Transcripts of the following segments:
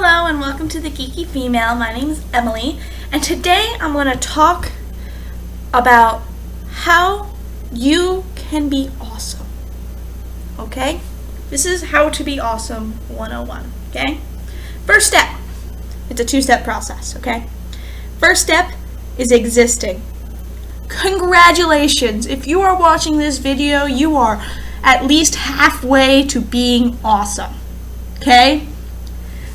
Hello and welcome to the Geeky Female. My name is Emily, and today I'm going to talk about how you can be awesome. Okay? This is how to be awesome 101. Okay? First step. It's a two-step process. Okay? First step is existing. Congratulations! If you are watching this video, you are at least halfway to being awesome. Okay?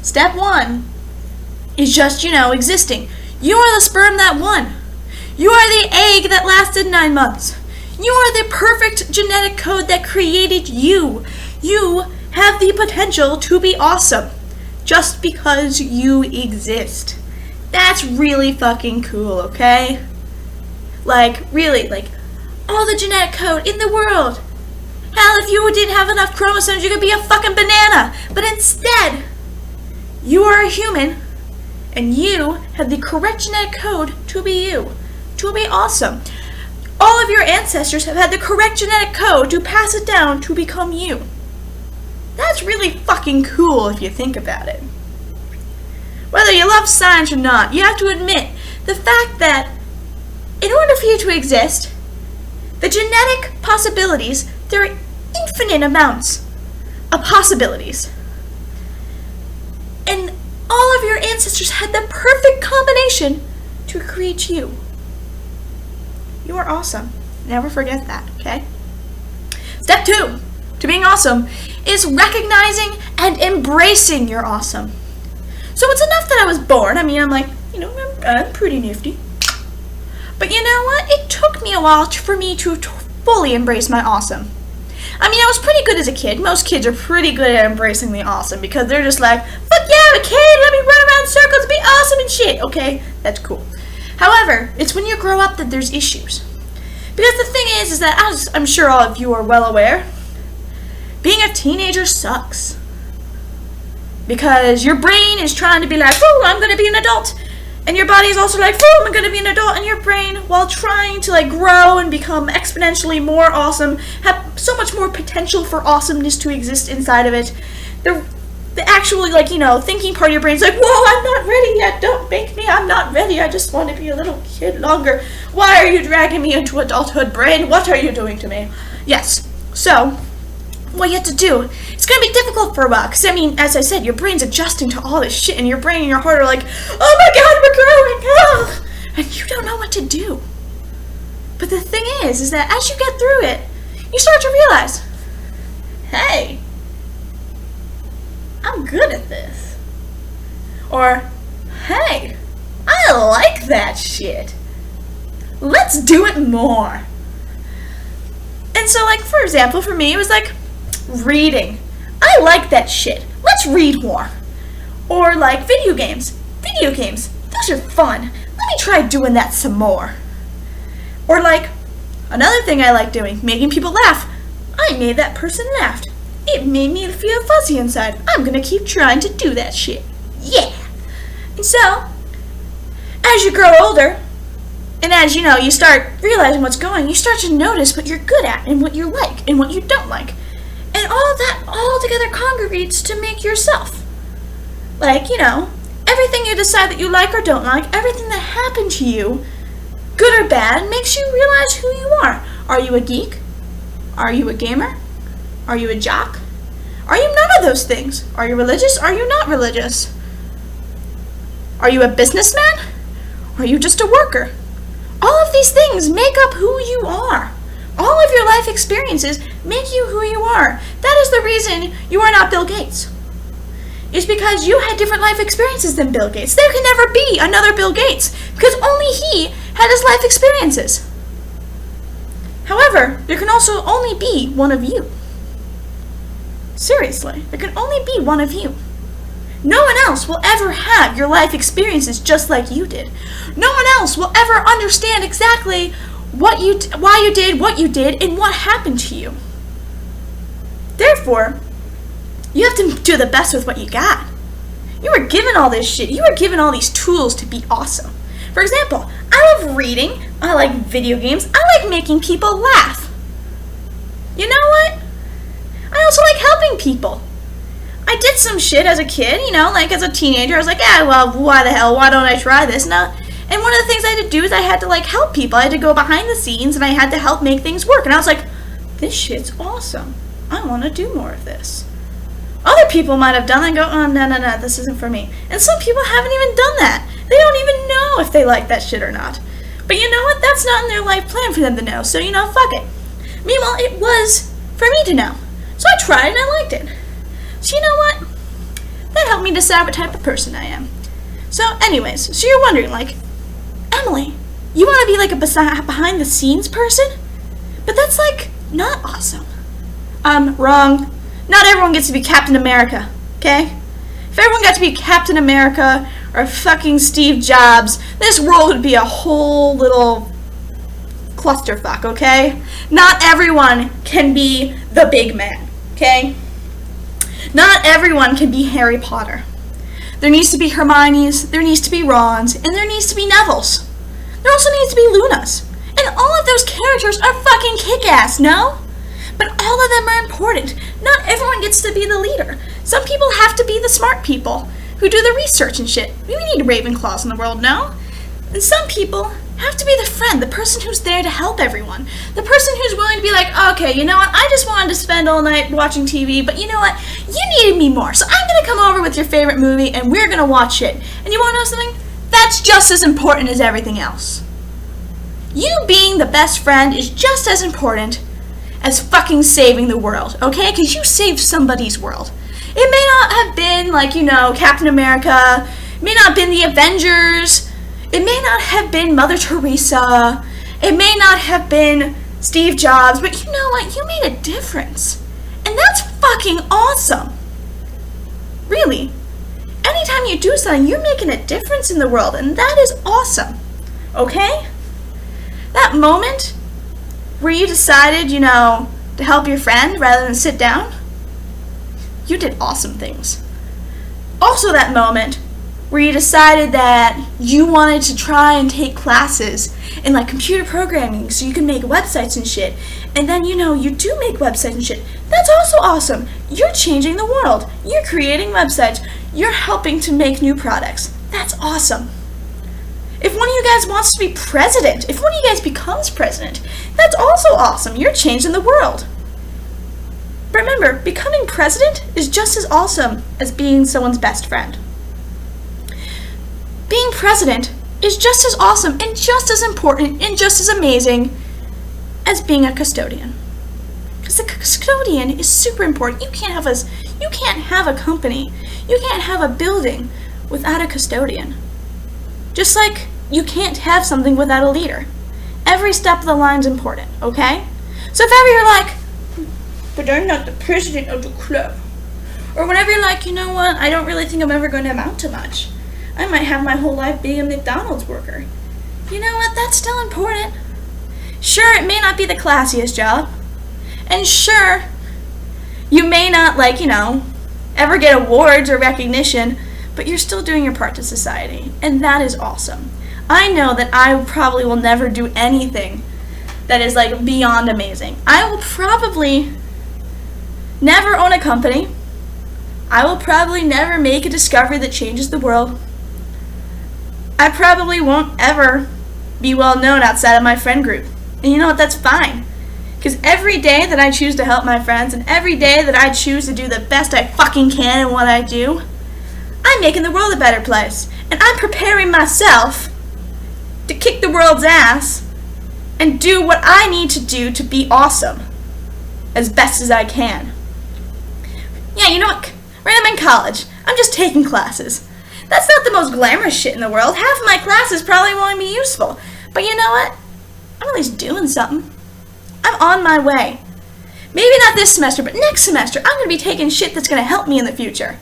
Step one is just, existing. You are the sperm that won. You are the egg that lasted 9 months. You are the perfect genetic code that created you. You have the potential to be awesome just because you exist. That's really fucking cool, okay? Really, all the genetic code in the world. Hell, if you didn't have enough chromosomes, you could be a fucking banana. But instead, you are a human, and you have the correct genetic code to be you, to be awesome. All of your ancestors have had the correct genetic code to pass it down to become you. That's really fucking cool if you think about it. Whether you love science or not, you have to admit the fact that in order for you to exist, the genetic possibilities, there are infinite amounts of possibilities. And all of your ancestors had the perfect combination to create you. You are awesome. Never forget that, okay? Step 2 to being awesome is recognizing and embracing your awesome. So it's enough that I was born. I'm pretty nifty. But you know what? It took me a while for me to fully embrace my awesome. I was pretty good as a kid. Most kids are pretty good at embracing the awesome because they're just like, fuck yeah, I'm a kid, let me run around in circles and be awesome and shit. Okay, that's cool. However, it's when you grow up that there's issues. Because the thing is that, as I'm sure all of you are well aware, being a teenager sucks. Because your brain is trying to be like, oh, I'm going to be an adult. And your body is also like, oh, I'm going to be an adult. And your brain, while trying to grow and become exponentially more awesome, have so much more potential for awesomeness to exist inside of it. The actual, thinking part of your brain is like, whoa, I'm not ready yet. Don't make me. I'm not ready. I just want to be a little kid longer. Why are you dragging me into adulthood, brain? What are you doing to me? Yes. So, what you have to do, it's going to be difficult for a while. Because, as I said, your brain's adjusting to all this shit. And your brain and your heart are like, oh my God, we're growing. Oh. And you don't know what to do. But the thing is that as you get through it, you start to realize, hey, I'm good at this. Or, hey, I like that shit. Let's do it more. And so, for example, for me, it was reading. I like that shit. Let's read more. Or video games. Video games, those are fun. Let me try doing that some more. Or another thing I like doing, making people laugh. I made that person laugh. It made me feel fuzzy inside. I'm gonna keep trying to do that shit. Yeah. And so, as you grow older, and as you start realizing what's going, you start to notice what you're good at and what you like and what you don't like. And all of that all together congregates to make yourself. Everything you decide that you like or don't like, everything that happened to you, good or bad, makes you realize who you are. Are you a geek? Are you a gamer? Are you a jock? Are you none of those things? Are you religious? Are you not religious? Are you a businessman? Are you just a worker? All of these things make up who you are. All of your life experiences make you who you are. That is the reason you are not Bill Gates. It's because you had different life experiences than Bill Gates. There can never be another Bill Gates because only he had his life experiences. However, there can also only be one of you. Seriously, there can only be one of you. No one else will ever have your life experiences just like you did. No one else will ever understand exactly why you did what you did and what happened to you. Therefore, you have to do the best with what you got. You were given all this shit. You were given all these tools to be awesome. For example, I love reading. I like video games. I like making people laugh. You know what? I also like helping people. I did some shit as a kid, like as a teenager. I was like, yeah, well, why the hell? Why don't I try this? And one of the things I had to do is I had to like help people. I had to go behind the scenes and I had to help make things work. And I was like, this shit's awesome. I want to do more of this. Other people might have done that and go, oh, no, this isn't for me. And some people haven't even done that. They don't even know if they like that shit or not. But you know what? That's not in their life plan for them to know. So, fuck it. Meanwhile, it was for me to know. So I tried and I liked it. So you know what? That helped me decide what type of person I am. So anyways, so you're wondering, like, Emily, you want to be like a behind the scenes person? But that's like not awesome. Wrong. Not everyone gets to be Captain America, okay? If everyone got to be Captain America or fucking Steve Jobs, this world would be a whole little clusterfuck, okay? Not everyone can be the big man, okay? Not everyone can be Harry Potter. There needs to be Hermione's, there needs to be Ron's, and there needs to be Neville's. There also needs to be Luna's. And all of those characters are fucking kick-ass, no? But all of them are important. Not everyone gets to be the leader. Some people have to be the smart people who do the research and shit. We need Ravenclaws in the world, no? And some people have to be the friend, the person who's there to help everyone. The person who's willing to be like, okay, you know what, I just wanted to spend all night watching TV, but you know what, you needed me more, so I'm going to come over with your favorite movie and we're going to watch it. And you want to know something? That's just as important as everything else. You being the best friend is just as important as fucking saving the world, okay? Because you saved somebody's world. It may not have been like, Captain America. It may not have been the Avengers. It may not have been Mother Teresa. It may not have been Steve Jobs. But you know what? You made a difference. And that's fucking awesome. Really. Anytime you do something, you're making a difference in the world. And that is awesome. Okay? That moment where you decided, to help your friend rather than sit down, you did awesome things. Also that moment where you decided that you wanted to try and take classes in like computer programming so you can make websites and shit, and then you do make websites and shit, that's also awesome. You're changing the world. You're creating websites. You're helping to make new products. That's awesome. If one of you guys wants to be president, if one of you guys becomes president, that's also awesome. You're changing the world. But remember, becoming president is just as awesome as being someone's best friend. Being president is just as awesome and just as important and just as amazing as being a custodian. Because the custodian is super important. You can't have a company. You can't have a building without a custodian. Just like you can't have something without a leader. Every step of the line's important, okay? So if ever you're like, but I'm not the president of the club. Or whenever you're like, you know what, I don't really think I'm ever going to amount to much. I might have my whole life being a McDonald's worker. You know what, that's still important. Sure, it may not be the classiest job. And sure, you may not, ever get awards or recognition, but you're still doing your part to society, and that is awesome. I know that I probably will never do anything that is beyond amazing. I will probably never own a company. I will probably never make a discovery that changes the world. I probably won't ever be well known outside of my friend group. And you know what, that's fine. Because every day that I choose to help my friends, and every day that I choose to do the best I fucking can in what I do, I'm making the world a better place. And I'm preparing myself to kick the world's ass and do what I need to do to be awesome as best as I can. Yeah, you know what? Right, I'm in college. I'm just taking classes. That's not the most glamorous shit in the world. Half of my classes probably won't be useful. But you know what? I'm at least doing something. I'm on my way. Maybe not this semester, but next semester, I'm going to be taking shit that's going to help me in the future.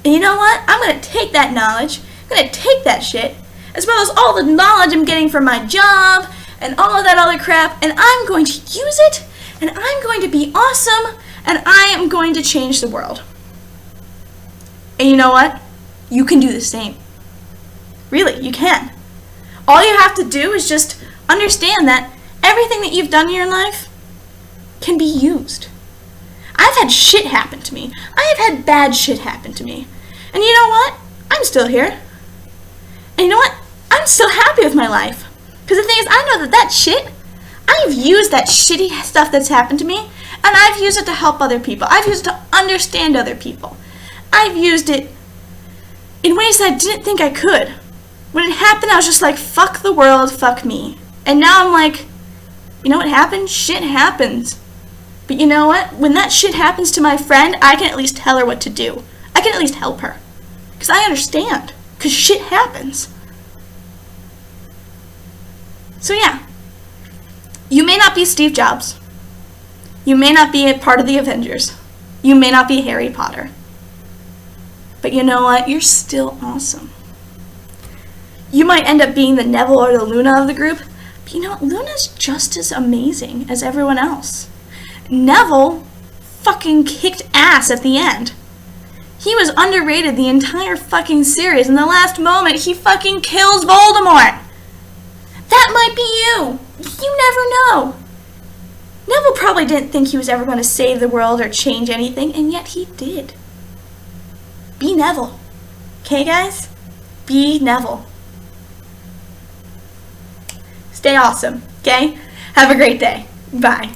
And you know what? I'm going to take that knowledge, I'm going to take that shit, as well as all the knowledge I'm getting from my job, and all of that other crap, and I'm going to use it, and I'm going to be awesome, and I am going to change the world. And you know what? You can do the same. Really, you can. All you have to do is just understand that everything that you've done in your life can be used. I've had shit happen to me. I have had bad shit happen to me. And you know what? I'm still here. And you know what? I'm still happy with my life. Because the thing is, I know that shit, I've used that shitty stuff that's happened to me, and I've used it to help other people. I've used it to understand other people. I've used it in ways that I didn't think I could. When it happened, I was just like, fuck the world, fuck me. And now I'm like, you know what happened? Shit happens. But you know what? When that shit happens to my friend, I can at least tell her what to do. I can at least help her. Because I understand. Because shit happens. So yeah. You may not be Steve Jobs. You may not be a part of the Avengers. You may not be Harry Potter. But you know what? You're still awesome. You might end up being the Neville or the Luna of the group, but you know what? Luna's just as amazing as everyone else. Neville fucking kicked ass at the end. He was underrated the entire fucking series. In the last moment, he fucking kills Voldemort. That might be you. You never know. Neville probably didn't think he was ever going to save the world or change anything, and yet he did. Be Neville. Okay, guys? Be Neville. Stay awesome, okay? Have a great day. Bye.